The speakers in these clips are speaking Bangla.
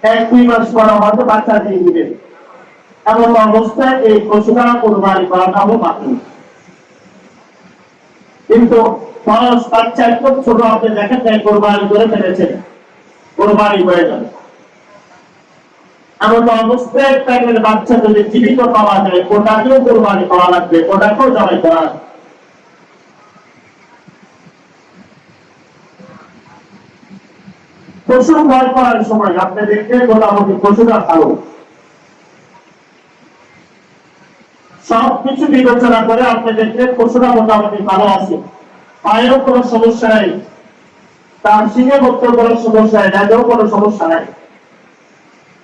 1-2 মাস পর হয়তো বাচ্চা দিয়ে দিবে, এমন অবস্থায় এই পশুটা কোরবানি করাটাও বাকি। কিন্তু বয়স বাচ্চা খুব ছোট, আপনি দেখেন যে কোরবানি করে ফেলেছেন, কোরবানি হয়ে যাবে। এমন অবস্থায় প্যাকের বাচ্চা যদি জীবিত পাওয়া যায়, ওটাকেও কোরবানি করা লাগবে, ওটাকেও জবাই করা লাগবে। পশু ক্রয় করার সময় আপনি দেখবেন মোটামুটি পশুটা ভালো, সবকিছু বিবেচনা করে আপনি দেখবেন পশুটা মোটামুটি ভালো আছে, পায়েরও কোনো সমস্যা নেই, তার শিঙে ভক্তর কোনো সমস্যা নেই, দাঁতেও কোনো সমস্যা নেই।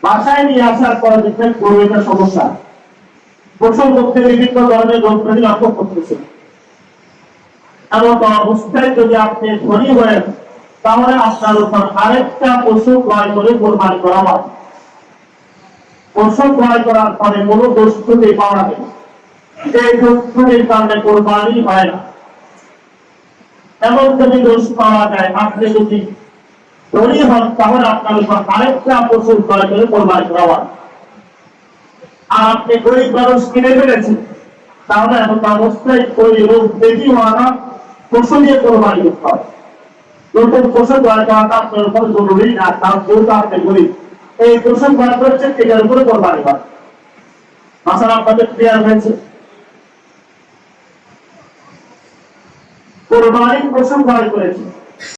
বাসায় নিয়ে আসার পর দেখবেন গরুটা সমস্যা, পশুর মধ্যে বিভিন্ন ধরনের রোগ প্রতি লক্ষ্য করতেছে। এমন অবস্থায় যদি আপনি ধনী হয়েন, তাহলে আপনার উপর আরেকটা পশু ক্রয় করে কোরবানি করা হয়। পশু ক্রয় করার পরে কোনো দোষ ত্রুটি পাওয়া যাবে, এই দোষ ত্রুটির কারণে কোরবানি হয় না। এমন যদি দোষ পাওয়া যায়, আপনি যদি ধনী হন, তাহলে আপনার উপর আরেকটা পশু ক্রয় করে কোরবানি করা হয়। আর আপনি গরিব মানুষ কিনে ফেলেছেন, তাহলে এমন অবস্থায় ওই রোগ বেশি হওয়া না, পশু দিয়ে কোরবানি করতে হবে। নতুন পশু ক্রয় করাটা আপনার উপর জরুরি না, কারণ যেহেতু আপনি গরিব, এই পশু ক্রয় করছে সেটার উপরে কোরবানি হয়। মাসালা আপনাদের ক্লিয়ার হয়েছে? কোরবানি পশু ক্রয় করেছে,